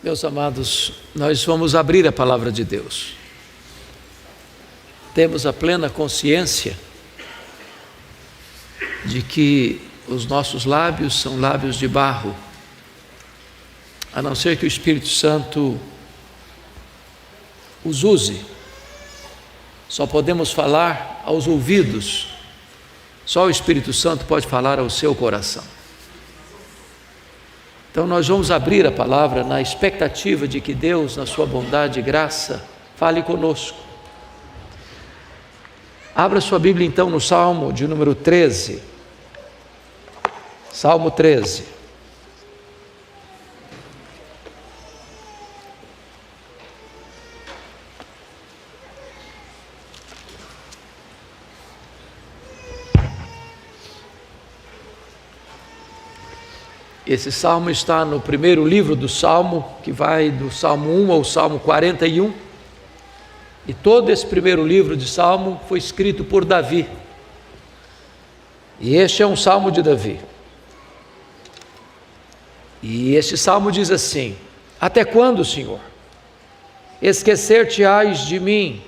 Meus amados, nós vamos abrir a palavra de Deus. Temos a plena consciência de que os nossos lábios são lábios de barro, a não ser que o Espírito Santo os use. Só podemos falar aos ouvidos, só o Espírito Santo pode falar ao seu coração. Então nós vamos abrir a palavra na expectativa de que Deus, na sua bondade e graça, fale conosco. Abra sua Bíblia então no Salmo de número 13. Salmo 13. Esse salmo está no primeiro livro do Salmo, que vai do Salmo 1 ao Salmo 41. E todo esse primeiro livro de Salmo foi escrito por Davi. E este é um salmo de Davi. E este salmo diz assim: até quando, Senhor, esquecer-te-ás de mim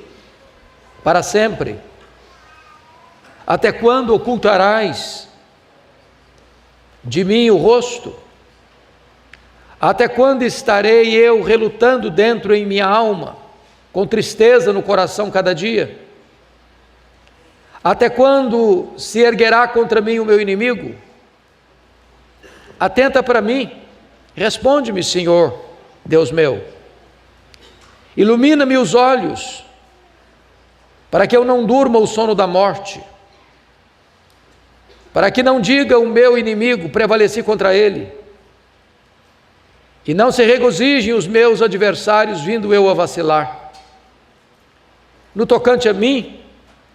para sempre? Até quando ocultarás de mim o rosto? Até quando estarei eu relutando dentro em minha alma, com tristeza no coração cada dia? Até quando se erguerá contra mim o meu inimigo? Atenta para mim, responde-me, Senhor, Deus meu. Ilumina-me os olhos, para que eu não durma o sono da morte, para que não diga o meu inimigo, prevaleci contra ele, e não se regozijem os meus adversários, vindo eu a vacilar. No tocante a mim,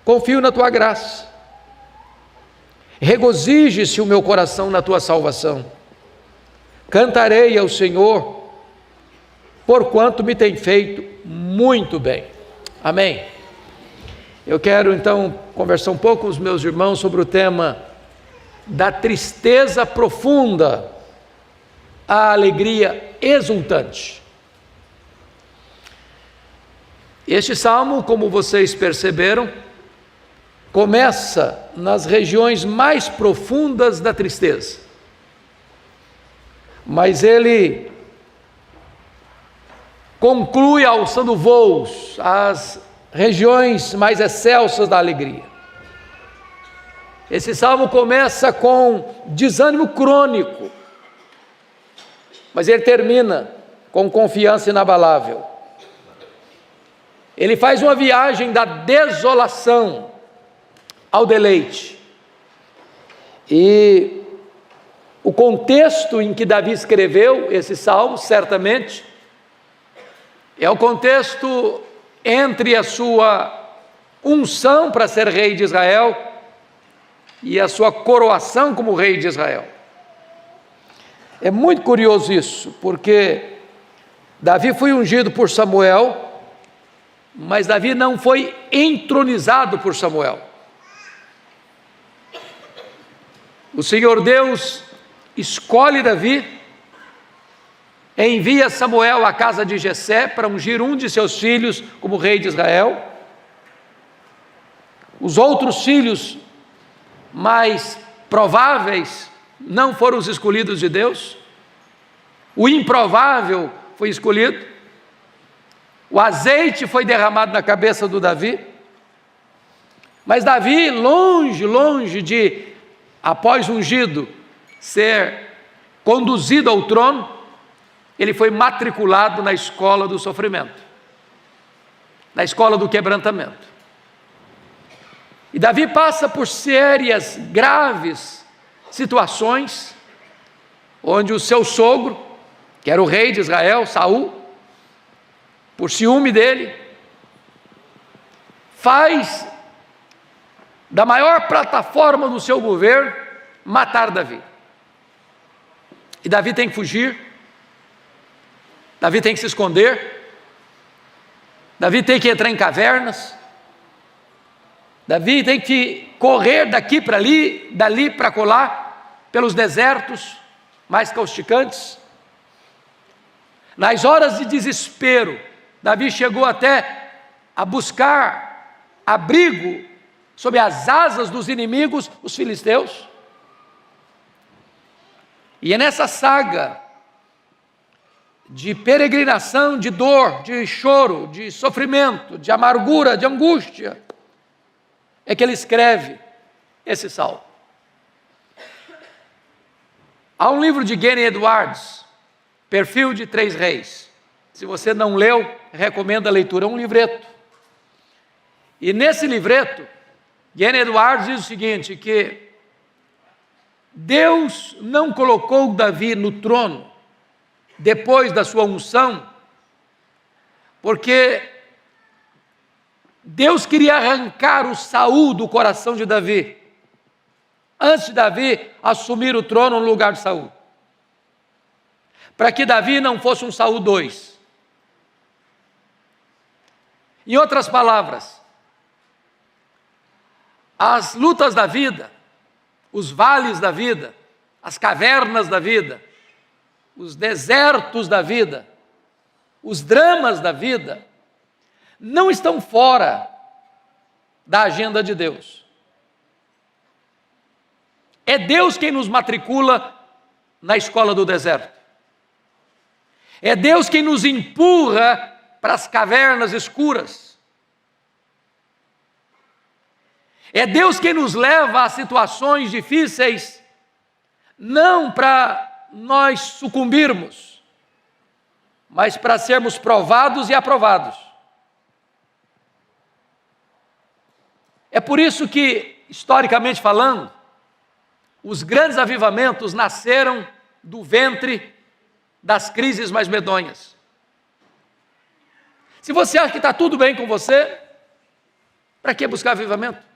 confio na tua graça, regozije-se o meu coração na tua salvação. Cantarei ao Senhor, porquanto me tem feito muito bem. Amém. Eu quero então conversar um pouco com os meus irmãos sobre o tema da tristeza profunda à alegria exultante. Este salmo, como vocês perceberam, começa nas regiões mais profundas da tristeza, mas ele conclui alçando voos às regiões mais excelsas da alegria. Esse salmo começa com desânimo crônico, mas ele termina com confiança inabalável. Ele faz uma viagem da desolação ao deleite. E o contexto em que Davi escreveu esse salmo, certamente, é o contexto entre a sua unção para ser rei de Israel e a sua coroação como rei de Israel. É muito curioso isso, porque Davi foi ungido por Samuel, mas Davi não foi entronizado por Samuel. O Senhor Deus escolhe Davi, envia Samuel à casa de Jessé para ungir um de seus filhos como rei de Israel. Os outros filhos mais prováveis não foram os escolhidos de Deus. O improvável foi escolhido. O azeite foi derramado na cabeça do Davi. Mas Davi, longe de, após ungido, ser conduzido ao trono, ele foi matriculado na escola do sofrimento, na escola do quebrantamento. E Davi passa por sérias, graves situações, onde o seu sogro, que era o rei de Israel, Saul, por ciúme dele, faz da maior plataforma do seu governo matar Davi. E Davi tem que fugir, Davi tem que se esconder, Davi tem que entrar em cavernas, Davi tem que correr daqui para ali, dali para colar, pelos desertos mais causticantes. Nas horas de desespero, Davi chegou até a buscar abrigo sob as asas dos inimigos, os filisteus. E é nessa saga de peregrinação, de dor, de choro, de sofrimento, de amargura, de angústia, é que ele escreve esse salmo. Há um livro de Gene Edwards, Perfil de Três Reis. Se você não leu, recomendo a leitura. É um livreto. E nesse livreto, Gene Edwards diz o seguinte, que Deus não colocou Davi no trono depois da sua unção, porque Deus queria arrancar o Saul do coração de Davi, antes de Davi assumir o trono no lugar de Saul, para que Davi não fosse um Saul 2. Em outras palavras, as lutas da vida, os vales da vida, as cavernas da vida, os desertos da vida, os dramas da vida, não estão fora da agenda de Deus. É Deus quem nos matricula na escola do deserto. É Deus quem nos empurra para as cavernas escuras. É Deus quem nos leva a situações difíceis, não para nós sucumbirmos, mas para sermos provados e aprovados. É por isso que, historicamente falando, os grandes avivamentos nasceram do ventre das crises mais medonhas. Se você acha que está tudo bem com você, para que buscar avivamento?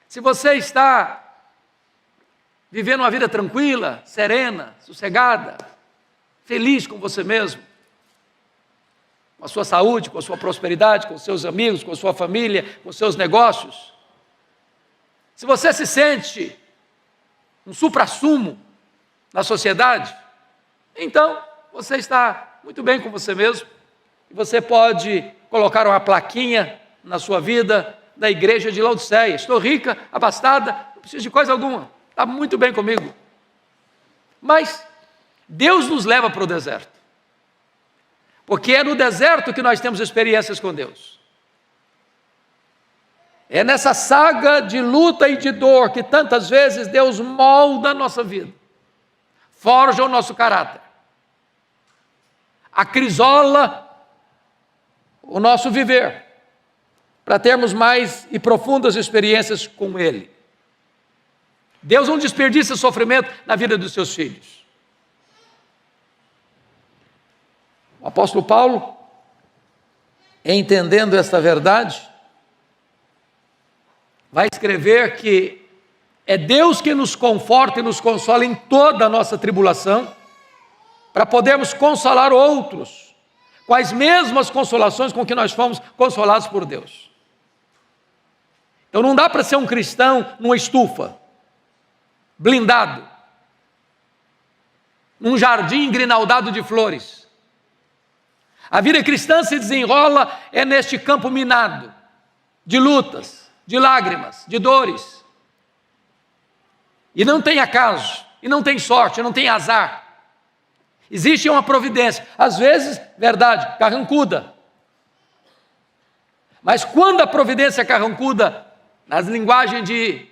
Se você está vivendo uma vida tranquila, serena, sossegada, feliz com você mesmo, com a sua saúde, com a sua prosperidade, com os seus amigos, com a sua família, com os seus negócios, se você se sente um suprassumo na sociedade, então você está muito bem com você mesmo, e você pode colocar uma plaquinha na sua vida da igreja de Laodiceia: estou rica, abastada, não preciso de coisa alguma, está muito bem comigo. Mas Deus nos leva para o deserto, porque é no deserto que nós temos experiências com Deus. É nessa saga de luta e de dor que tantas vezes Deus molda a nossa vida, forja o nosso caráter, acrisola o nosso viver, para termos mais e profundas experiências com Ele. Deus não desperdiça sofrimento na vida dos seus filhos. O apóstolo Paulo, entendendo esta verdade, vai escrever que é Deus que nos conforta e nos consola em toda a nossa tribulação, para podermos consolar outros com as mesmas consolações com que nós fomos consolados por Deus. Então não dá para ser um cristão numa estufa, blindado, num jardim grinaldado de flores. A vida cristã se desenrola neste campo minado, de lutas, de lágrimas, de dores. E não tem acaso, e não tem sorte, não tem azar. Existe uma providência, às vezes, verdade, carrancuda. Mas quando a providência é carrancuda, nas linguagens de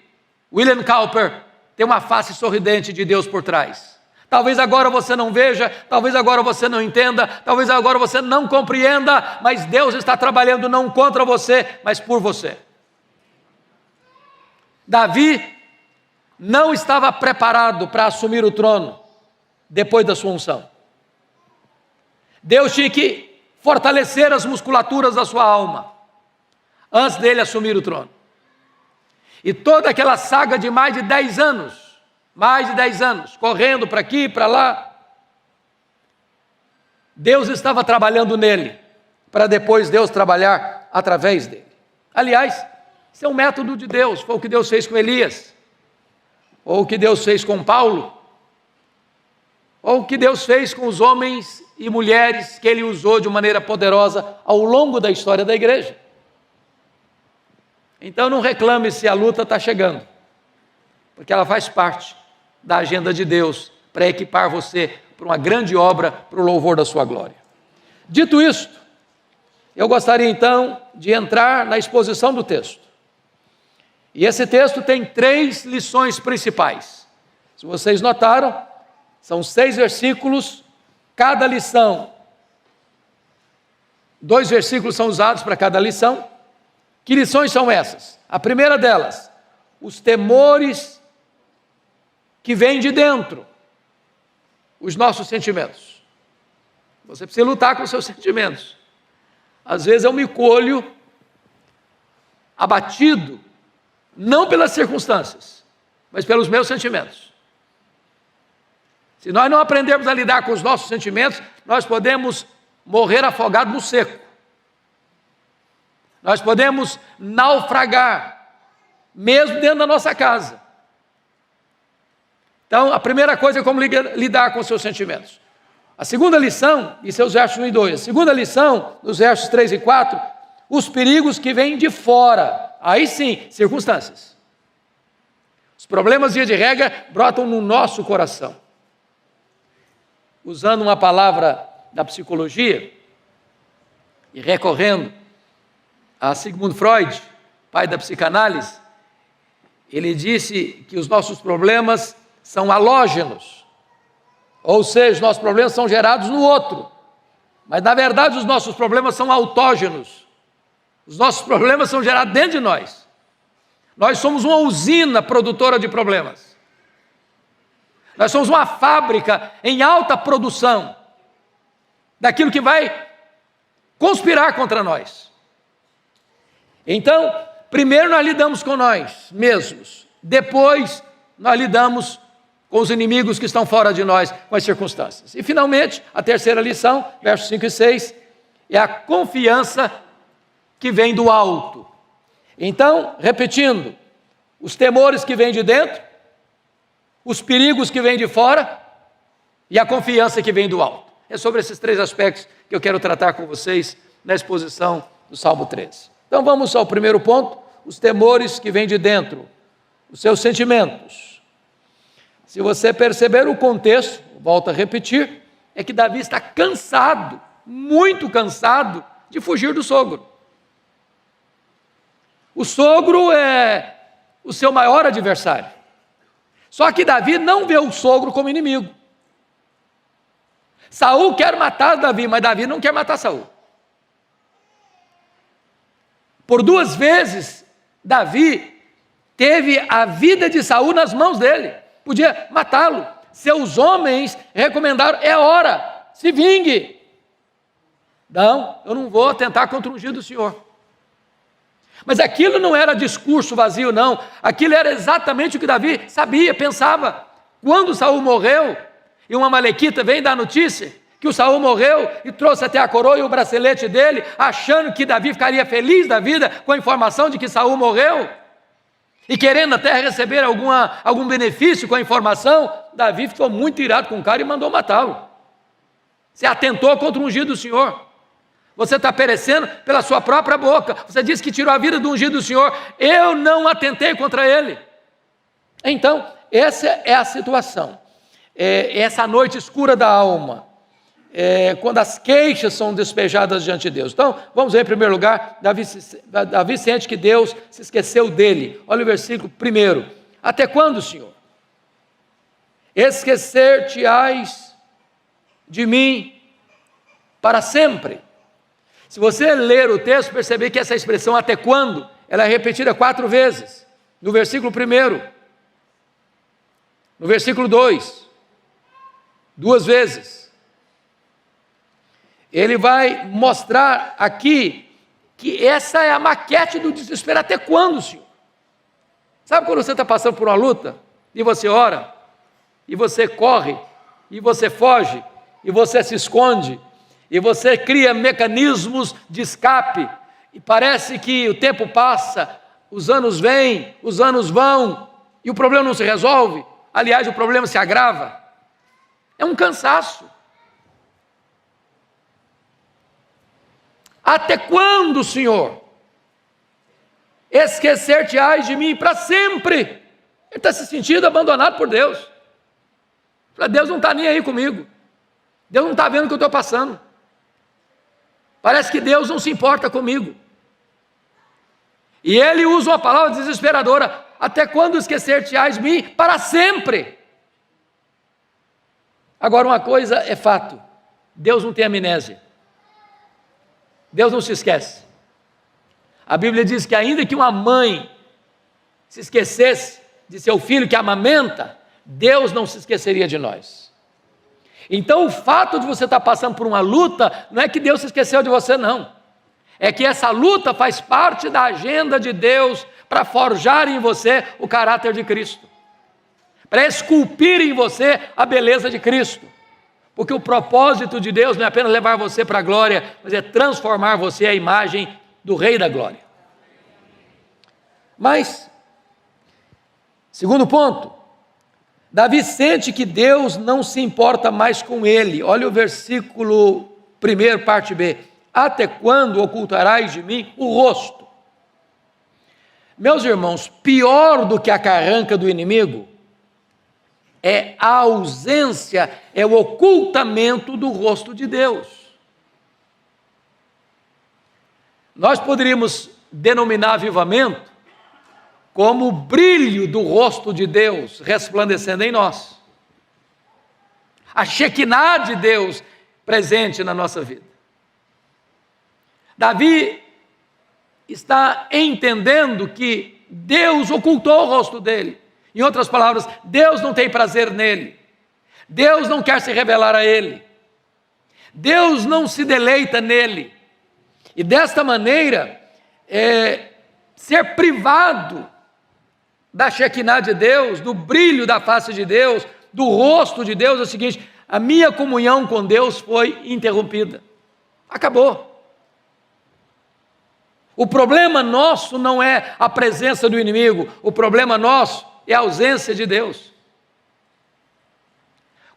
William Cowper, tem uma face sorridente de Deus por trás. Talvez agora você não veja, talvez agora você não entenda, talvez agora você não compreenda, mas Deus está trabalhando não contra você, mas por você. Davi não estava preparado para assumir o trono depois da sua unção. Deus tinha que fortalecer as musculaturas da sua alma antes dele assumir o trono. E toda aquela saga de mais de 10 anos, correndo para aqui e para lá, Deus estava trabalhando nele, para depois Deus trabalhar através dele. Aliás, isso é um método de Deus, foi o que Deus fez com Elias, ou o que Deus fez com Paulo. ou o que Deus fez com os homens e mulheres que Ele usou de maneira poderosa ao longo da história da igreja. Então não reclame se a luta está chegando, porque ela faz parte da agenda de Deus para equipar você para uma grande obra, para o louvor da sua glória. Dito isto, eu gostaria então de entrar na exposição do texto. E esse texto tem 3 lições principais. Se vocês notaram, são 6 versículos, cada lição, 2 versículos são usados para cada lição. Que lições são essas? A primeira delas, os temores que vêm de dentro, os nossos sentimentos. Você precisa lutar com os seus sentimentos. Às vezes eu me colho abatido, não pelas circunstâncias, mas pelos meus sentimentos. Se nós não aprendermos a lidar com os nossos sentimentos, nós podemos morrer afogados no seco. Nós podemos naufragar, mesmo dentro da nossa casa. Então, a primeira coisa é como lidar com os seus sentimentos. A segunda lição, isso é os versos 1 e 2. A segunda lição, nos versos 3 e 4, os perigos que vêm de fora. Aí sim, circunstâncias. Os problemas, via de regra, brotam no nosso coração. Usando uma palavra da psicologia, e recorrendo a Sigmund Freud, pai da psicanálise, ele disse que os nossos problemas são halógenos, ou seja, os nossos problemas são gerados no outro, mas na verdade os nossos problemas são autógenos, os nossos problemas são gerados dentro de nós. Nós somos uma usina produtora de problemas, nós somos uma fábrica em alta produção daquilo que vai conspirar contra nós. Então, primeiro nós lidamos com nós mesmos, depois nós lidamos com os inimigos que estão fora de nós, com as circunstâncias. E finalmente, a terceira lição, versos 5 e 6, é a confiança que vem do alto. Então, repetindo, os temores que vêm de dentro, os perigos que vêm de fora e a confiança que vem do alto. É sobre esses 3 aspectos que eu quero tratar com vocês na exposição do Salmo 13. Então vamos ao primeiro ponto, os temores que vêm de dentro, os seus sentimentos. Se você perceber o contexto, volto a repetir, é que Davi está cansado, muito cansado de fugir do sogro. O sogro é o seu maior adversário. Só que Davi não vê o sogro como inimigo. Saul quer matar Davi, mas Davi não quer matar Saul. Por 2 vezes, Davi teve a vida de Saul nas mãos dele. Podia matá-lo. Seus homens recomendaram, é hora, se vingue. Não, eu não vou tentar contra o ungido do Senhor. Mas aquilo não era discurso vazio, não. Aquilo era exatamente o que Davi sabia, pensava. Quando Saul morreu, e uma amalequita vem dar notícia que o Saul morreu e trouxe até a coroa e o bracelete dele, achando que Davi ficaria feliz da vida com a informação de que Saul morreu, e querendo até receber algum benefício com a informação, Davi ficou muito irado com o cara e mandou matá-lo. Se atentou contra o ungido do Senhor. Você está perecendo pela sua própria boca. Você disse que tirou a vida do ungido do Senhor. Eu não atentei contra ele. Então, essa é a situação. Essa noite escura da alma. Quando as queixas são despejadas diante de Deus. Então, vamos ver em primeiro lugar, Davi sente que Deus se esqueceu dele. Olha o versículo 1. Até quando, Senhor? Esquecer-te-ás de mim para sempre. Se você ler o texto, perceber que essa expressão até quando, ela é repetida 4 vezes. No versículo 1, no versículo 2, 2 vezes. Ele vai mostrar aqui que essa é a maquete do desespero. Até quando, Senhor? Sabe quando você está passando por uma luta, e você ora, e você corre, e você foge, e você se esconde, e você cria mecanismos de escape, e parece que o tempo passa, os anos vêm, os anos vão, e o problema não se resolve. Aliás, o problema se agrava. É um cansaço. Até quando, Senhor? Esquecer-te-ás de mim para sempre. Ele está se sentindo abandonado por Deus. Deus não está nem aí comigo. Deus não está vendo o que eu estou passando. Parece que Deus não se importa comigo. E ele usa uma palavra desesperadora: até quando esquecer-te-ás de mim? Para sempre. Agora, uma coisa é fato: Deus não tem amnésia. Deus não se esquece. A Bíblia diz que ainda que uma mãe se esquecesse de seu filho que amamenta, Deus não se esqueceria de nós. Então o fato de você estar passando por uma luta, não é que Deus se esqueceu de você, não. É que essa luta faz parte da agenda de Deus para forjar em você o caráter de Cristo, para esculpir em você a beleza de Cristo. Porque o propósito de Deus não é apenas levar você para a glória, mas é transformar você à imagem do Rei da Glória. Mas, segundo ponto, Davi sente que Deus não se importa mais com ele. Olha o versículo 1, parte B. Até quando ocultarás de mim o rosto? Meus irmãos, pior do que a carranca do inimigo é a ausência, é o ocultamento do rosto de Deus. Nós poderíamos denominar avivamento como o brilho do rosto de Deus resplandecendo em nós. A Shekinah de Deus presente na nossa vida. Davi está entendendo que Deus ocultou o rosto dele. Em outras palavras, Deus não tem prazer nele. Deus não quer se revelar a ele. Deus não se deleita nele. E desta maneira, ser privado da Shekinah de Deus, do brilho da face de Deus, do rosto de Deus, é o seguinte: a minha comunhão com Deus foi interrompida. Acabou. O problema nosso não é a presença do inimigo, o problema nosso é a ausência de Deus.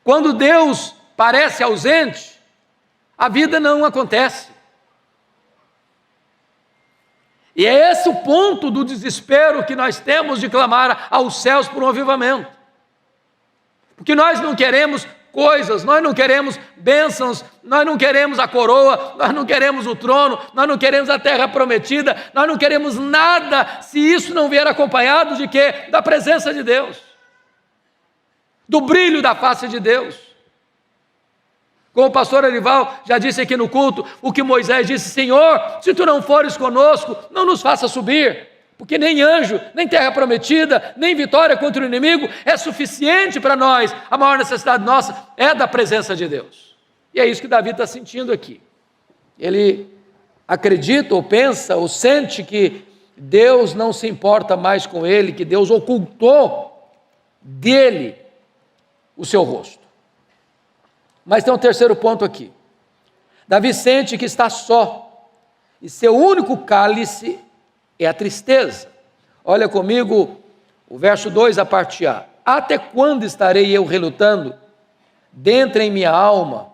Quando Deus parece ausente, a vida não acontece. E é esse o ponto do desespero que nós temos de clamar aos céus por um avivamento. Porque nós não queremos coisas, nós não queremos bênçãos, nós não queremos a coroa, nós não queremos o trono, nós não queremos a terra prometida, nós não queremos nada se isso não vier acompanhado de quê? Da presença de Deus, do brilho da face de Deus. Como o pastor Arival já disse aqui no culto, o que Moisés disse: Senhor, se tu não fores conosco, não nos faça subir, porque nem anjo, nem terra prometida, nem vitória contra o inimigo é suficiente para nós. A maior necessidade nossa é da presença de Deus. E é isso que Davi está sentindo aqui. Ele acredita, ou pensa, ou sente que Deus não se importa mais com ele, que Deus ocultou dele o seu rosto. Mas tem um terceiro ponto aqui. Davi sente que está só, e seu único cálice é a tristeza. Olha comigo o verso 2, a parte A. Até quando estarei eu relutando dentro em minha alma,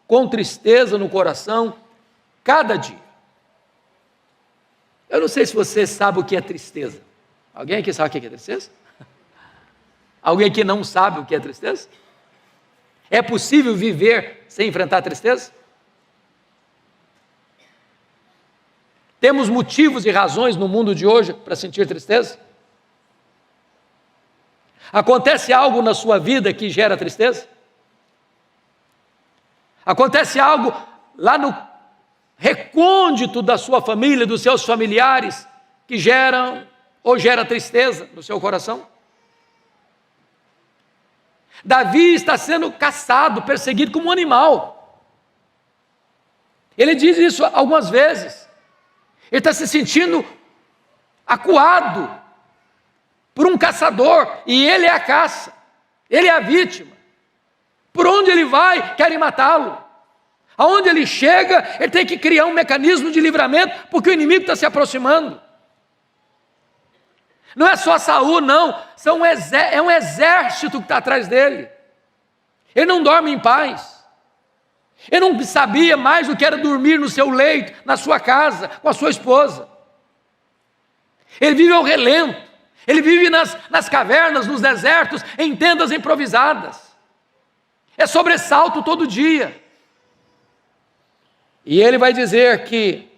com tristeza no coração, cada dia? Eu não sei se você sabe o que é tristeza. Alguém aqui sabe o que é tristeza? Alguém aqui não sabe o que é tristeza? É possível viver sem enfrentar a tristeza? Temos motivos e razões no mundo de hoje para sentir tristeza? Acontece algo na sua vida que gera tristeza? Acontece algo lá no recôndito da sua família, dos seus familiares, que gera tristeza no seu coração? Davi está sendo caçado, perseguido como um animal. Ele diz isso algumas vezes. Ele está se sentindo acuado por um caçador, e ele é a caça, ele é a vítima. Por onde ele vai, querem matá-lo. Aonde ele chega, ele tem que criar um mecanismo de livramento, porque o inimigo está se aproximando. Não é só Saul, não, é um exército que está atrás dele. Ele não dorme em paz. Ele não sabia mais o que era dormir no seu leito, na sua casa, com a sua esposa. Ele vive ao relento. Ele vive nas cavernas, nos desertos, em tendas improvisadas. É sobressalto todo dia. E ele vai dizer que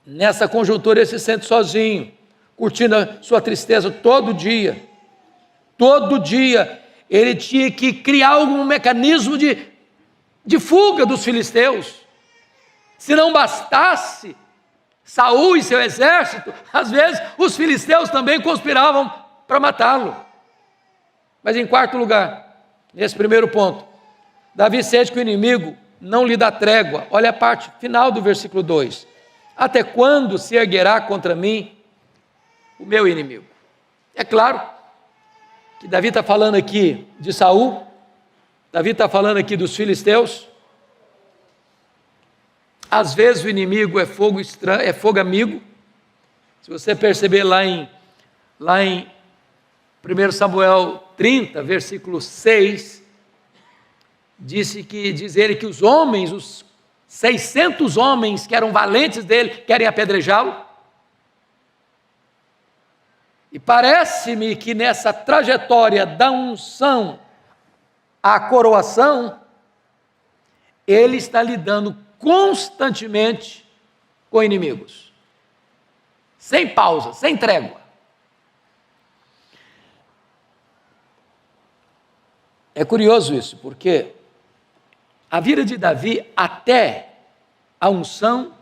nessa conjuntura ele se sente sozinho, curtindo a sua tristeza todo dia. Todo dia ele tinha que criar algum mecanismo de fuga dos filisteus. Se não bastasse Saul e seu exército, às vezes os filisteus também conspiravam para matá-lo. Mas em quarto lugar, nesse primeiro ponto, Davi sente que o inimigo não lhe dá trégua. Olha a parte final do versículo 2. Até quando se erguerá contra mim o meu inimigo? É claro que Davi está falando aqui de Saul, Davi está falando aqui dos filisteus. Às vezes o inimigo é fogo estranho, é fogo amigo. Se você perceber lá em 1 Samuel 30, versículo 6, diz ele que os homens, os 600 homens que eram valentes dele, querem apedrejá-lo. E parece-me que nessa trajetória da unção à coroação, ele está lidando constantemente com inimigos, sem pausa, sem trégua. É curioso isso, porque a vida de Davi até a unção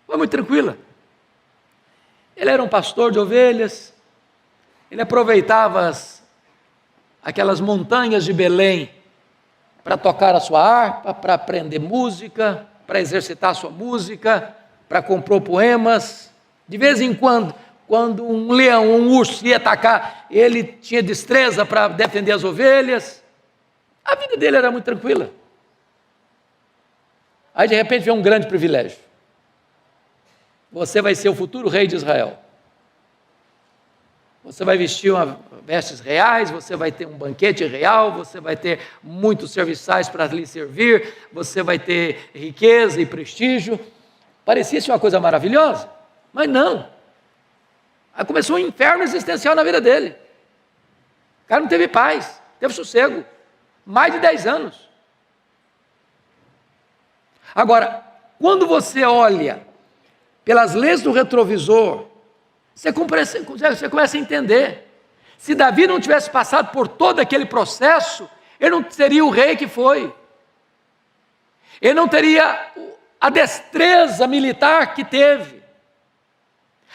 foi muito tranquila. Ele era um pastor de ovelhas, ele aproveitava aquelas montanhas de Belém para tocar a sua harpa, para aprender música, para exercitar a sua música, para compor poemas. De vez em quando um leão, um urso ia atacar, ele tinha destreza para defender as ovelhas. A vida dele era muito tranquila. Aí de repente vem um grande privilégio. Você vai ser o futuro rei de Israel. Você vai vestir vestes reais, você vai ter um banquete real, você vai ter muitos serviçais para lhe servir, você vai ter riqueza e prestígio. Parecia ser uma coisa maravilhosa, mas não. Aí começou um inferno existencial na vida dele. O cara não teve paz, teve sossego, mais de 10 anos. Agora, quando você olha pelas lentes do retrovisor, você começa a entender. Se Davi não tivesse passado por todo aquele processo, ele não seria o rei que foi. Ele não teria a destreza militar que teve,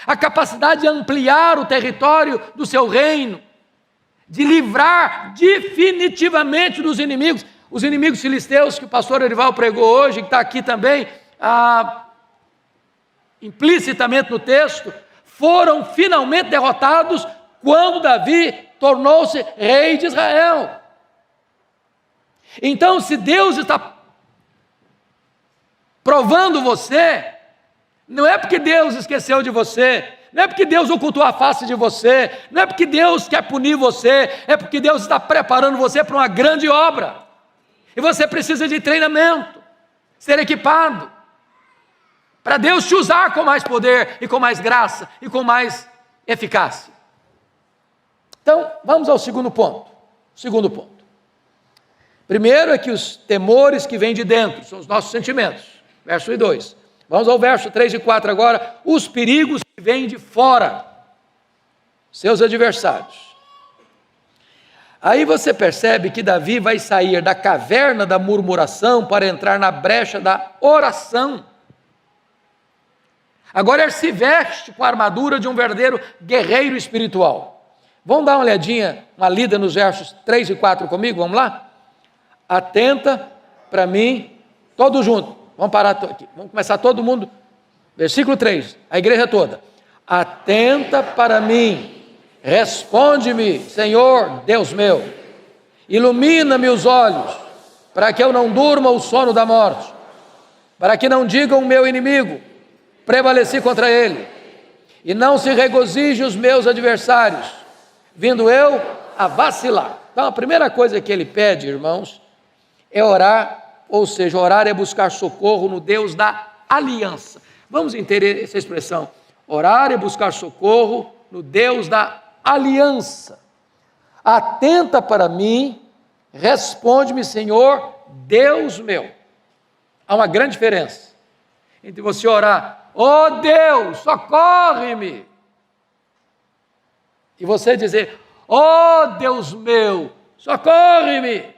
a capacidade de ampliar o território do seu reino, de livrar definitivamente dos inimigos. Os inimigos filisteus que o pastor Erival pregou hoje, que está aqui também, implicitamente no texto, foram finalmente derrotados quando Davi tornou-se rei de Israel. Então, se Deus está provando você, não é porque Deus esqueceu de você, não é porque Deus ocultou a face de você, não é porque Deus quer punir você, é porque Deus está preparando você para uma grande obra. E você precisa de treinamento, ser equipado, para Deus te usar com mais poder, e com mais graça, e com mais eficácia. Então, vamos ao segundo ponto. Primeiro é que os temores que vêm de dentro, são os nossos sentimentos, verso 1 e 2. Vamos ao verso 3 e 4 agora, os perigos que vêm de fora, seus adversários. Aí você percebe que Davi vai sair da caverna da murmuração para entrar na brecha da oração. Agora ele se veste com a armadura de um verdadeiro guerreiro espiritual. Vamos dar uma olhadinha, uma lida nos versos 3 e 4 comigo, vamos lá? Atenta para mim, todos juntos, vamos parar aqui, vamos começar todo mundo, versículo 3, a igreja toda. Atenta para mim, responde-me, Senhor, Deus meu, ilumina-me os olhos, para que eu não durma o sono da morte, para que não digam o meu inimigo, prevaleci contra ele, e não se regozije os meus adversários, vindo eu a vacilar. Então, a primeira coisa que ele pede, irmãos, é orar, ou seja, orar é buscar socorro no Deus da aliança. Vamos entender essa expressão. Orar é buscar socorro no Deus da aliança. Atenta para mim, responde-me, Senhor, Deus meu. Há uma grande diferença entre você orar, ó Deus, socorre-me, e você dizer, ó Deus meu, socorre-me.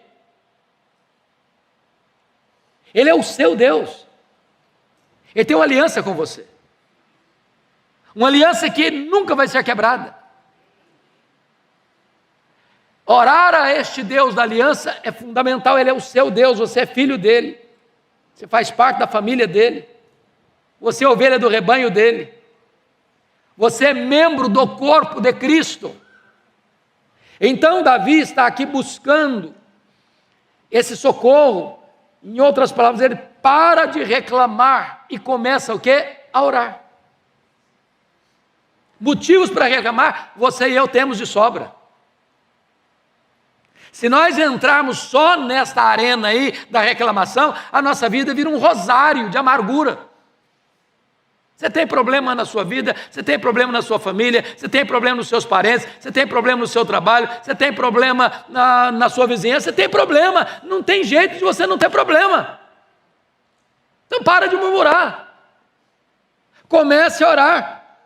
Ele é o seu Deus. Ele tem uma aliança com você. Uma aliança que nunca vai ser quebrada. Orar a este Deus da aliança é fundamental, Ele é o seu Deus, você é filho dEle. Você faz parte da família dEle. Você é ovelha do rebanho dEle. Você é membro do corpo de Cristo. Então Davi está aqui buscando esse socorro. Em outras palavras, ele para de reclamar e começa o quê? A orar. Motivos para reclamar, você e eu temos de sobra. Se nós entrarmos só nesta arena aí da reclamação, a nossa vida vira um rosário de amargura. Você tem problema na sua vida, você tem problema na sua família, você tem problema nos seus parentes, você tem problema no seu trabalho, você tem problema na sua vizinhança, você tem problema, não tem jeito de você não ter problema. Então para de murmurar, comece a orar.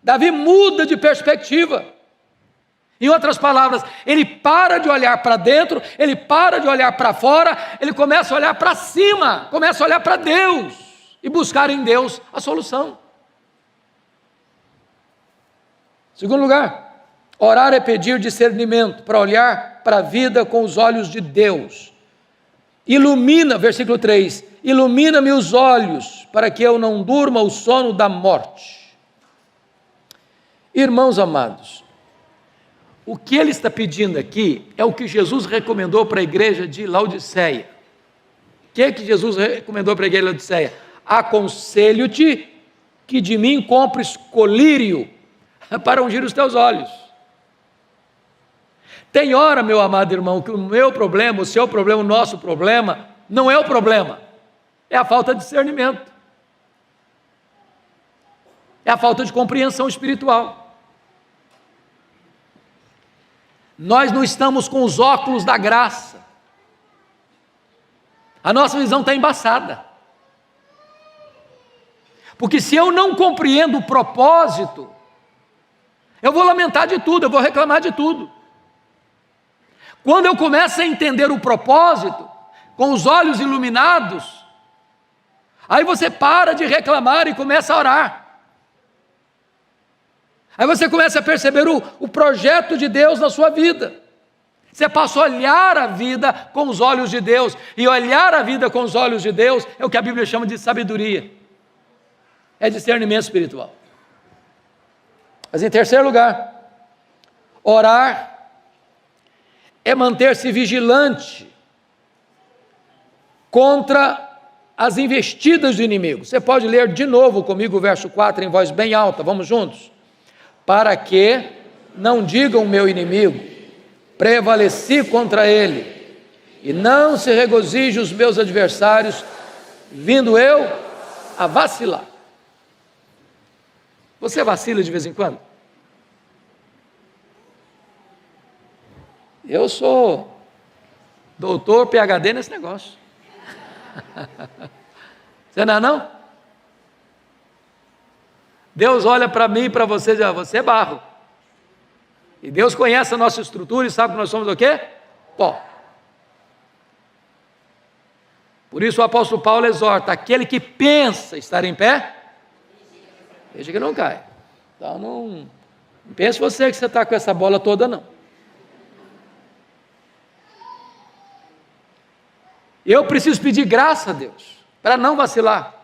Davi muda de perspectiva. Em outras palavras, ele para de olhar para dentro, ele para de olhar para fora, ele começa a olhar para cima, começa a olhar para Deus e buscar em Deus a solução. Segundo lugar, orar é pedir discernimento para olhar para a vida com os olhos de Deus. Ilumina, versículo 3, ilumina-me os olhos para que eu não durma o sono da morte. Irmãos amados, o que ele está pedindo aqui é o que Jesus recomendou para a igreja de Laodiceia. O que é que Jesus recomendou para a igreja de Laodiceia? Aconselho-te que de mim compres colírio para ungir os teus olhos. Tem hora, meu amado irmão, que o meu problema, o seu problema, o nosso problema, não é o problema, é a falta de discernimento, é a falta de compreensão espiritual. Nós não estamos com os óculos da graça, a nossa visão está embaçada, porque se eu não compreendo o propósito, eu vou lamentar de tudo, eu vou reclamar de tudo. Quando eu começo a entender o propósito, com os olhos iluminados, aí você para de reclamar e começa a orar. Aí você começa a perceber o projeto de Deus na sua vida. Você passa a olhar a vida com os olhos de Deus, e olhar a vida com os olhos de Deus é o que a Bíblia chama de sabedoria, é discernimento espiritual. Mas em terceiro lugar, orar é manter-se vigilante contra as investidas do inimigo. Você pode ler de novo comigo o verso 4 em voz bem alta, vamos juntos? Para que não digam meu inimigo, prevaleci contra ele, e não se regozije os meus adversários, vindo eu a vacilar. Você vacila de vez em quando? Eu sou doutor, PhD nesse negócio. Você não é não? Deus olha para mim e para você e diz, você é barro. E Deus conhece a nossa estrutura e sabe que nós somos o quê? Pó. Por isso o apóstolo Paulo exorta, aquele que pensa estar em pé, veja que não cai. Então não pense você que você está com essa bola toda não. Eu preciso pedir graça a Deus, para não vacilar,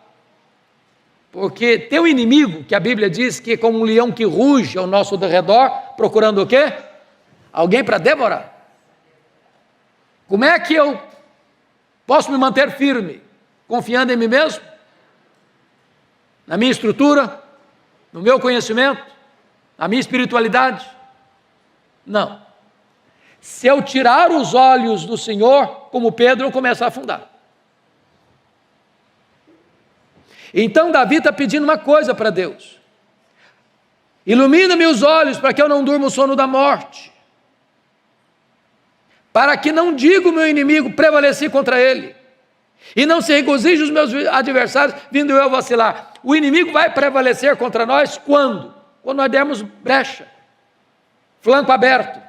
porque tem um inimigo, que a Bíblia diz que é como um leão que ruge ao nosso redor, procurando o quê? Alguém para devorar. Como é que eu posso me manter firme? Confiando em mim mesmo? Na minha estrutura? No meu conhecimento? Na minha espiritualidade? Não. Se eu tirar os olhos do Senhor, como Pedro, eu começo a afundar. Então Davi está pedindo uma coisa para Deus: ilumina-me os olhos para que eu não durma o sono da morte, para que não diga o meu inimigo, prevaleci contra ele, e não se regozije os meus adversários, vindo eu vacilar. O inimigo vai prevalecer contra nós quando? Quando nós dermos brecha, flanco aberto,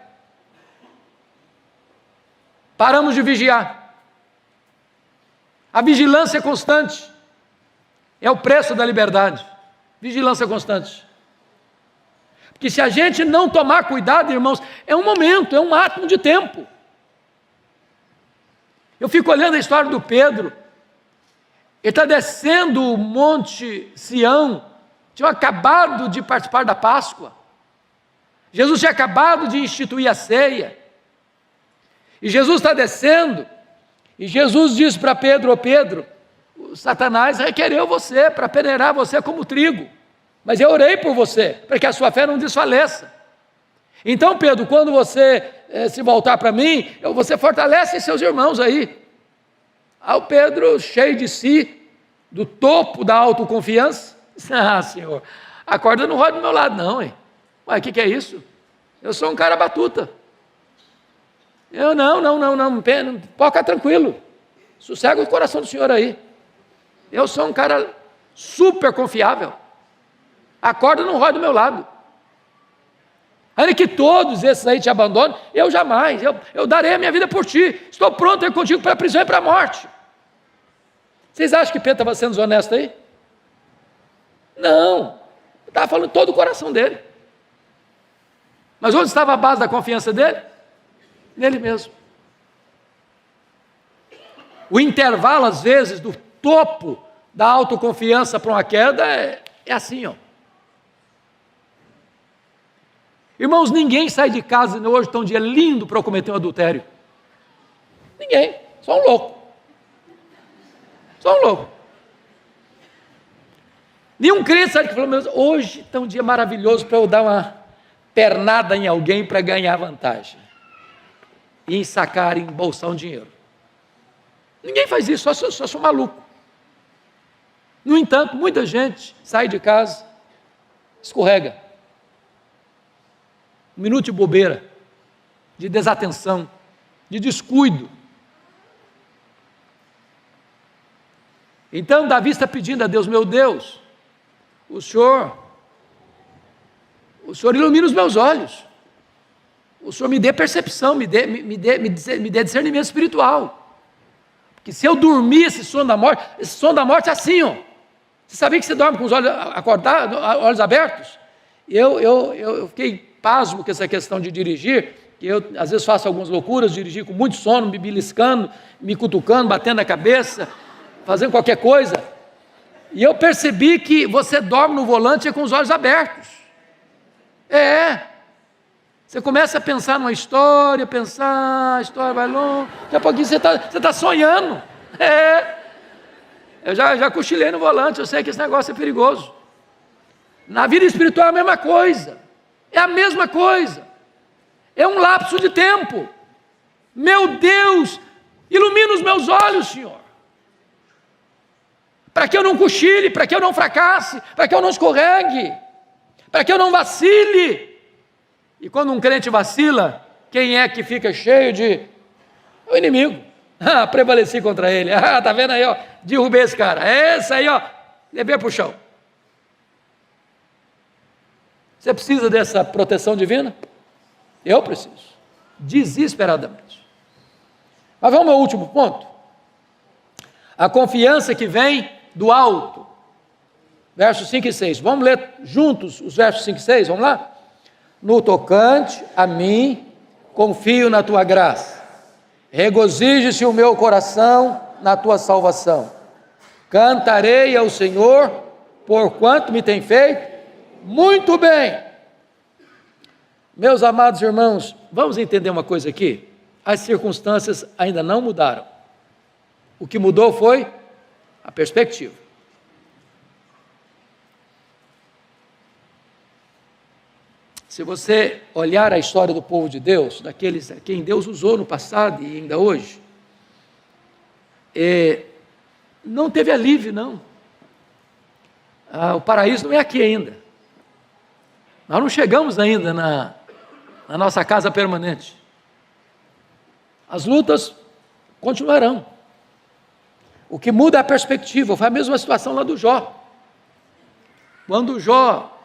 paramos de vigiar. A vigilância constante é o preço da liberdade. Vigilância constante. Porque se a gente não tomar cuidado, irmãos, é um momento, é um átomo de tempo. Eu fico olhando a história do Pedro. Ele está descendo o Monte Sião, tinha acabado de participar da Páscoa. Jesus tinha acabado de instituir a ceia. E Jesus está descendo, e Jesus diz para Pedro: ô Pedro, Satanás requereu você para peneirar você como trigo, mas eu orei por você, para que a sua fé não desfaleça. Então, Pedro, quando você se voltar para mim, você fortalece seus irmãos aí. Aí o Pedro, cheio de si, do topo da autoconfiança, disse: ah, Senhor, a corda não roda do meu lado não, hein? Ué, o que é isso? Eu sou um cara batuta. Eu não, pode ficar tranquilo, sossega o coração do Senhor aí. Eu sou um cara super confiável, a corda não roda do meu lado. Ainda que todos esses aí te abandonem, eu jamais, eu darei a minha vida por ti, estou pronto a ir contigo para a prisão e para a morte. Vocês acham que Pedro estava sendo desonesto aí? Não, estava falando todo o coração dele. Mas onde estava a base da confiança dele? Nele mesmo. O intervalo, às vezes, do topo da autoconfiança para uma queda é assim, ó. Irmãos, ninguém sai de casa hoje, está um dia lindo para eu cometer um adultério. Ninguém, só um louco. Só um louco. Nenhum crente sai de casa e falou: hoje está um dia maravilhoso para eu dar uma pernada em alguém para ganhar vantagem. E sacar, embolsar um dinheiro. Ninguém faz isso, só sou maluco. No entanto, muita gente sai de casa, escorrega. Um minuto de bobeira, de desatenção, de descuido. Então Davi está pedindo a Deus: meu Deus, o Senhor ilumina os meus olhos, o Senhor me dê percepção, me dê discernimento espiritual, porque se eu dormir esse sono da morte é assim, ó. Você sabia que você dorme com os olhos acordados, olhos abertos? Eu fiquei pasmo com essa questão de dirigir, que eu às vezes faço algumas loucuras, dirigir com muito sono, me beliscando, me cutucando, batendo na cabeça, fazendo qualquer coisa, e eu percebi que você dorme no volante com os olhos abertos. Você começa a pensar numa história, a história vai longe, daqui a pouquinho você está sonhando. Eu já cochilei no volante, eu sei que esse negócio é perigoso. Na vida espiritual é a mesma coisa. É a mesma coisa. É um lapso de tempo. Meu Deus, ilumina os meus olhos, Senhor, para que eu não cochile, para que eu não fracasse, para que eu não escorregue, para que eu não vacile. E quando um crente vacila, quem é que fica cheio de? O inimigo. Prevaleci contra ele. Tá vendo aí, ó? Derrubei esse cara. Esse aí, ó, levei para o chão. Você precisa dessa proteção divina? Eu preciso, desesperadamente. Mas vamos ao último ponto. A confiança que vem do alto. Versos 5 e 6. Vamos ler juntos os versos 5 e 6, vamos lá? No tocante a mim, confio na tua graça. Regozije-se o meu coração na tua salvação. Cantarei ao Senhor, porquanto me tem feito muito bem. Meus amados irmãos, vamos entender uma coisa aqui. As circunstâncias ainda não mudaram. O que mudou foi a perspectiva. Se você olhar a história do povo de Deus, daqueles a quem Deus usou no passado e ainda hoje, não teve alívio, não. O paraíso não é aqui ainda. Nós não chegamos ainda na nossa casa permanente. As lutas continuarão. O que muda é a perspectiva. Foi a mesma situação lá do Jó. Quando Jó,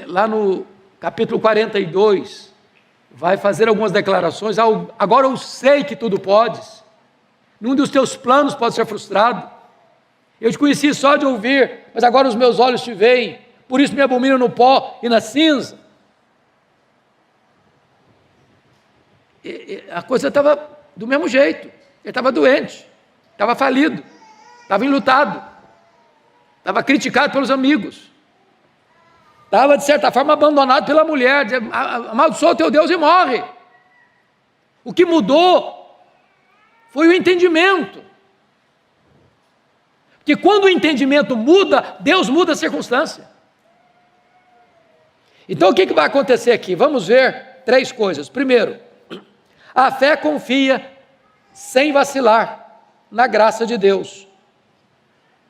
lá no capítulo 42, vai fazer algumas declarações: agora eu sei que tudo podes, nenhum dos teus planos pode ser frustrado, eu te conheci só de ouvir, mas agora os meus olhos te veem, por isso me abomino no pó e na cinza. A coisa estava do mesmo jeito, ele estava doente, estava falido, estava enlutado, estava criticado pelos amigos, estava de certa forma abandonado pela mulher, amaldiçoa o teu Deus e morre. O que mudou foi o entendimento, porque quando o entendimento muda, Deus muda a circunstância. Então o que vai acontecer aqui? Vamos ver 3 coisas. Primeiro, a fé confia sem vacilar na graça de Deus.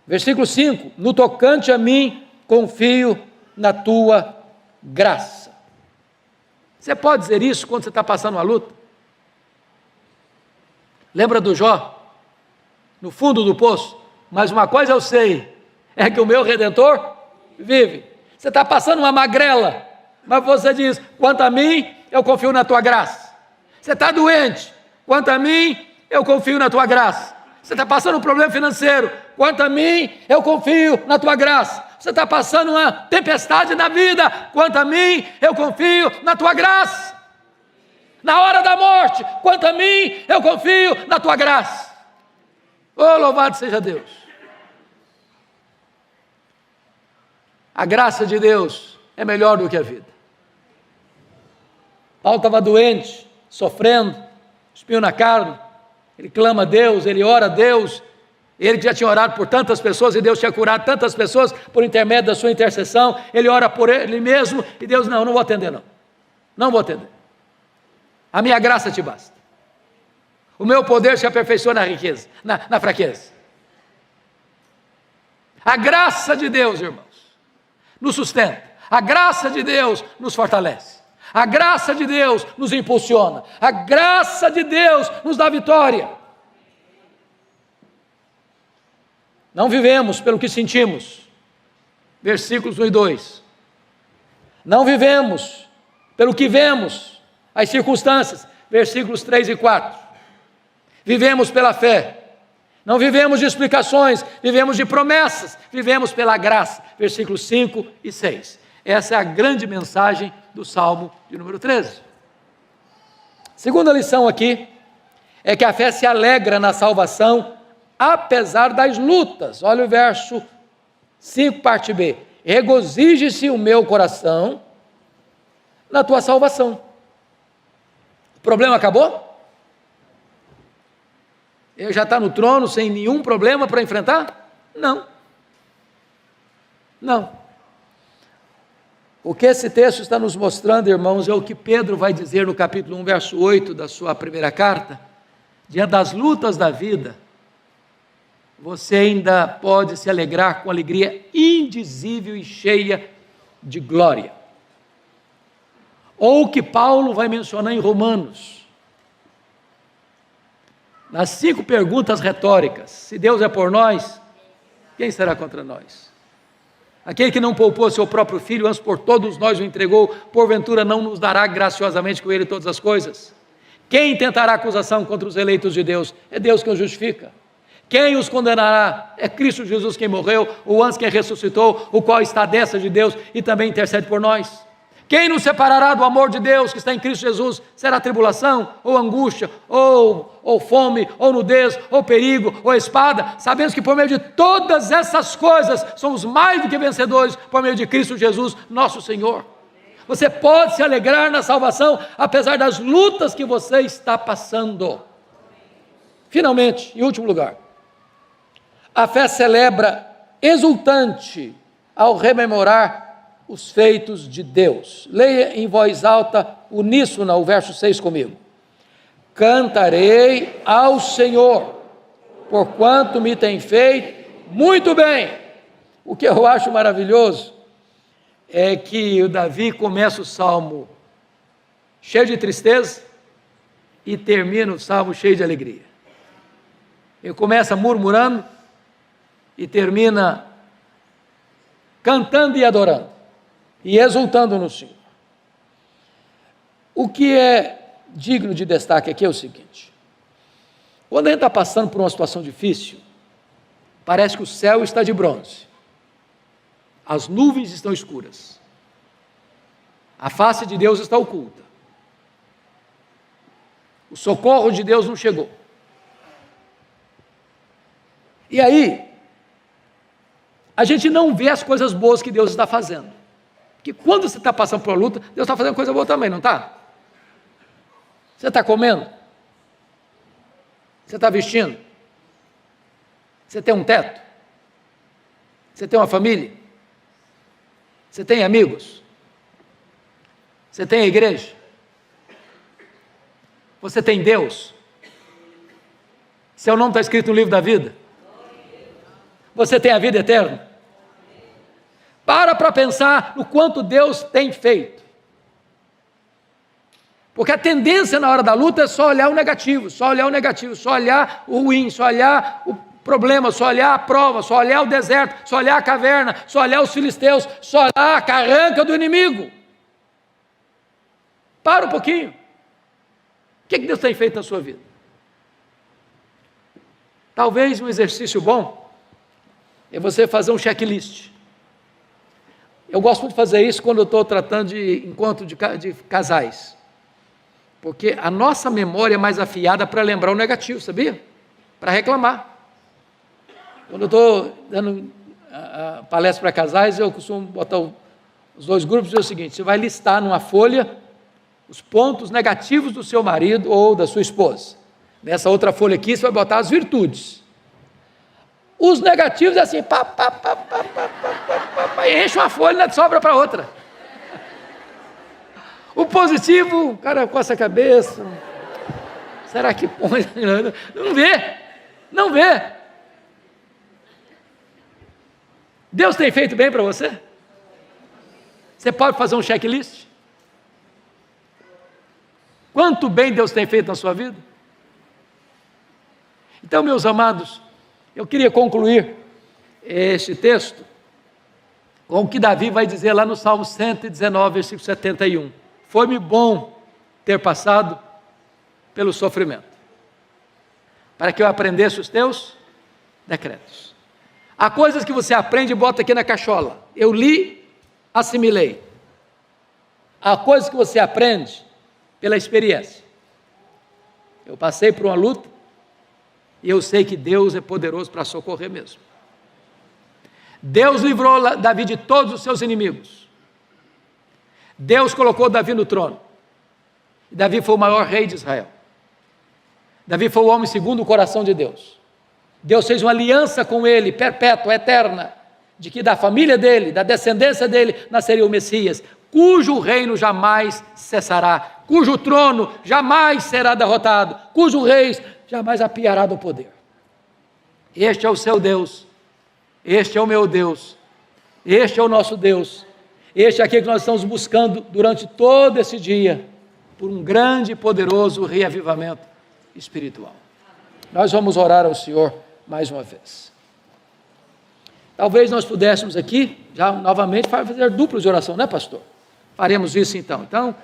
Versículo 5: no tocante a mim, confio na tua graça. Você pode dizer isso quando você está passando uma luta? Lembra do Jó? No fundo do poço. Mas uma coisa eu sei, é que o meu Redentor vive. Você está passando uma magrela, mas você diz: quanto a mim, eu confio na tua graça. Você está doente, quanto a mim, eu confio na tua graça. Você está passando um problema financeiro, quanto a mim, eu confio na tua graça. Você está passando uma tempestade na vida, quanto a mim, eu confio na tua graça. Na hora da morte, quanto a mim, eu confio na tua graça. Oh, louvado seja Deus. A graça de Deus é melhor do que a vida. Paulo estava doente, sofrendo, espinho na carne, ele clama a Deus, ele ora a Deus, ele já tinha orado por tantas pessoas e Deus tinha curado tantas pessoas por intermédio da sua intercessão, ele ora por ele mesmo e Deus: não vou atender não vou atender, a minha graça te basta, o meu poder se aperfeiçoa na riqueza, na fraqueza. A graça de Deus, irmãos, nos sustenta, a graça de Deus nos fortalece, a graça de Deus nos impulsiona, a graça de Deus nos dá vitória. Não vivemos pelo que sentimos, versículos 1 e 2, não vivemos pelo que vemos, as circunstâncias, versículos 3 e 4, vivemos pela fé, não vivemos de explicações, vivemos de promessas, vivemos pela graça, versículos 5 e 6, essa é a grande mensagem do Salmo de número 13. Segunda lição aqui, é que a fé se alegra na salvação, apesar das lutas. Olha o verso 5, parte B: regozije-se o meu coração na tua salvação. O problema acabou? Ele já está no trono sem nenhum problema para enfrentar? Não. O que esse texto está nos mostrando, irmãos, é o que Pedro vai dizer no capítulo 1, verso 8 da sua primeira carta: diante das lutas da vida, você ainda pode se alegrar com alegria indizível e cheia de glória. Ou o que Paulo vai mencionar em Romanos, nas 5 perguntas retóricas: se Deus é por nós, quem será contra nós? Aquele que não poupou seu próprio filho, antes por todos nós o entregou, porventura não nos dará graciosamente com ele todas as coisas? Quem tentará acusação contra os eleitos de Deus? É Deus que os justifica. Quem os condenará? É Cristo Jesus quem morreu, o antes quem ressuscitou, o qual está à destra de Deus e também intercede por nós. Quem nos separará do amor de Deus que está em Cristo Jesus? Será tribulação, ou angústia, ou fome, ou nudez, ou perigo, ou espada? Sabemos que por meio de todas essas coisas somos mais do que vencedores por meio de Cristo Jesus, nosso Senhor. Você pode se alegrar na salvação, apesar das lutas que você está passando. Finalmente, em último lugar, a fé celebra exultante ao rememorar os feitos de Deus. Leia em voz alta, uníssona, o verso 6 comigo. Cantarei ao Senhor, porquanto me tem feito muito bem. O que eu acho maravilhoso é que o Davi começa o salmo cheio de tristeza e termina o salmo cheio de alegria. Ele começa murmurando e termina cantando e adorando e exultando no Senhor. O que é digno de destaque aqui é o seguinte: quando a gente está passando por uma situação difícil, parece que o céu está de bronze, as nuvens estão escuras, a face de Deus está oculta, o socorro de Deus não chegou. E aí, a gente não vê as coisas boas que Deus está fazendo. Porque quando você está passando por uma luta, Deus está fazendo coisa boa também, não está? Você está comendo? Você está vestindo? Você tem um teto? Você tem uma família? Você tem amigos? Você tem a igreja? Você tem Deus? Seu nome está escrito no livro da vida? Você tem a vida eterna? Para pensar no quanto Deus tem feito. Porque a tendência na hora da luta é só olhar o negativo, só olhar o ruim, só olhar o problema, só olhar a prova, só olhar o deserto, só olhar a caverna, só olhar os filisteus, só olhar a carranca do inimigo. Para um pouquinho. O que Deus tem feito na sua vida? Talvez um exercício bom é você fazer um checklist. Eu gosto muito de fazer isso quando eu estou tratando de encontro de casais, porque a nossa memória é mais afiada para lembrar o negativo, sabia? Para reclamar. Quando eu estou dando a palestra para casais, eu costumo botar os dois grupos e dizer o seguinte: você vai listar numa folha os pontos negativos do seu marido ou da sua esposa. Nessa outra folha aqui, você vai botar as virtudes. Os negativos é assim, enche uma folha e sobra para outra. O positivo, o cara coça a cabeça. Será que põe? Não vê. Deus tem feito bem para você? Você pode fazer um checklist? Quanto bem Deus tem feito na sua vida? Então, meus amados, eu queria concluir este texto com o que Davi vai dizer lá no Salmo 119, versículo 71. Foi-me bom ter passado pelo sofrimento, para que eu aprendesse os teus decretos. Há coisas que você aprende e bota aqui na cachola. Eu li, assimilei. Há coisas que você aprende pela experiência. Eu passei por uma luta e eu sei que Deus é poderoso para socorrer mesmo. Deus livrou Davi de todos os seus inimigos. Deus colocou Davi no trono. Davi foi o maior rei de Israel. Davi foi o homem segundo o coração de Deus. Deus fez uma aliança com ele, perpétua, eterna, de que da família dele, da descendência dele, nasceria o Messias, cujo reino jamais cessará, cujo trono jamais será derrotado, cujo rei jamais apiará do poder. Este é o seu Deus, este é o meu Deus, este é o nosso Deus, este é aquele que nós estamos buscando durante todo esse dia, por um grande e poderoso reavivamento espiritual. Nós vamos orar ao Senhor mais uma vez. Talvez nós pudéssemos aqui, já novamente, fazer duplas de oração, né, pastor? Faremos isso então. Então,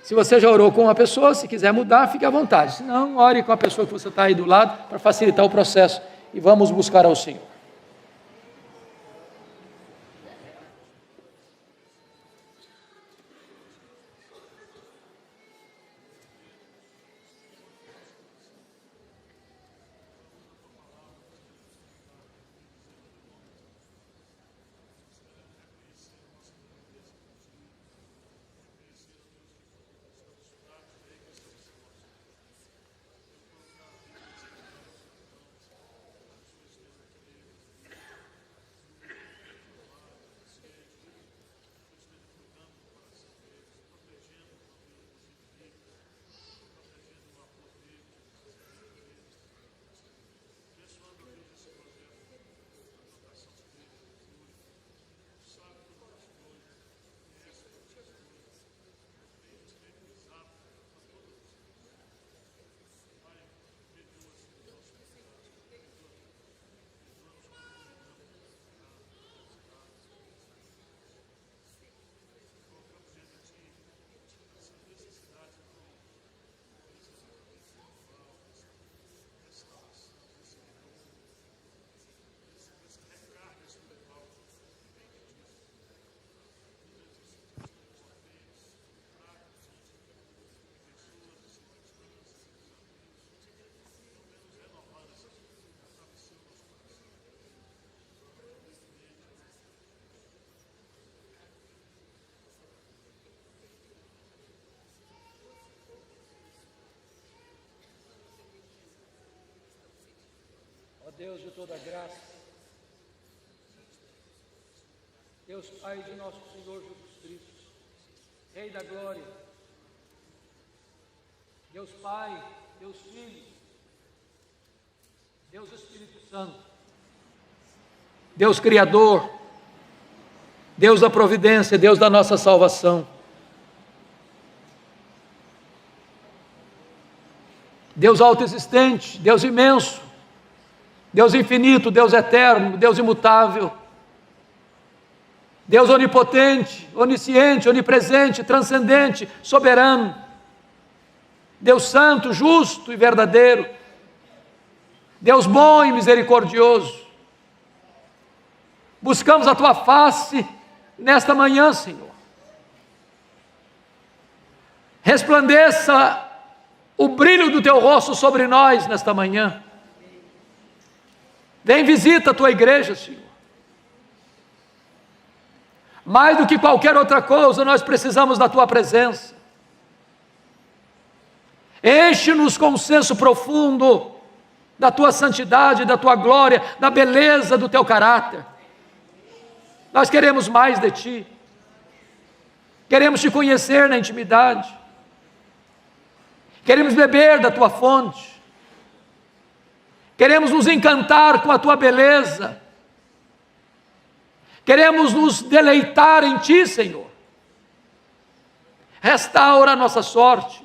se você já orou com uma pessoa, se quiser mudar, fique à vontade. Se não, ore com a pessoa que você está aí do lado, para facilitar o processo, e vamos buscar ao Senhor. Deus de toda graça, Deus Pai de nosso Senhor Jesus Cristo, Rei da glória, Deus Pai, Deus Filho, Deus Espírito Santo, Deus Criador, Deus da providência, Deus da nossa salvação, Deus autoexistente, Deus imenso, Deus infinito, Deus eterno, Deus imutável, Deus onipotente, onisciente, onipresente, transcendente, soberano, Deus santo, justo e verdadeiro, Deus bom e misericordioso. Buscamos a Tua face nesta manhã, Senhor. Resplandeça o brilho do Teu rosto sobre nós nesta manhã. Vem, visita a Tua igreja, Senhor. Mais do que qualquer outra coisa, nós precisamos da Tua presença. Enche-nos com um senso profundo da Tua santidade, da Tua glória, da beleza do Teu caráter. Nós queremos mais de Ti. Queremos Te conhecer na intimidade. Queremos beber da Tua fonte. Queremos nos encantar com a Tua beleza. Queremos nos deleitar em Ti, Senhor. Restaura a nossa sorte.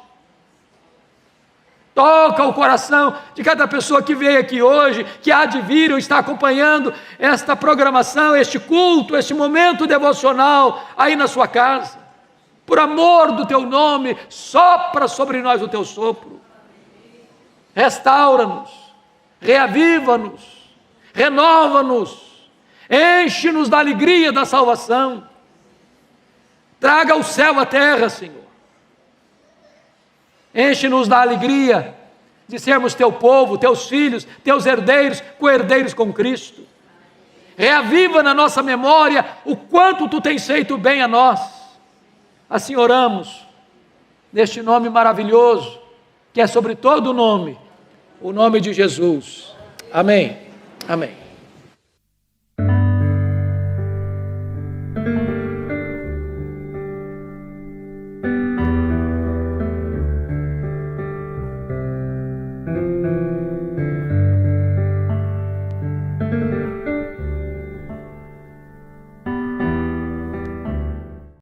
Toca o coração de cada pessoa que veio aqui hoje, que há de vir ou está acompanhando esta programação, este culto, este momento devocional aí na sua casa. Por amor do Teu nome, sopra sobre nós o Teu sopro. Restaura-nos, reaviva-nos, renova-nos. Enche-nos da alegria da salvação. Traga o céu à terra, Senhor. Enche-nos da alegria de sermos Teu povo, Teus filhos, Teus herdeiros, co-herdeiros com Cristo. Reaviva na nossa memória o quanto Tu tens feito bem a nós. Assim oramos, neste nome maravilhoso, que é sobre todo nome, o nome de Jesus. Amém. Amém.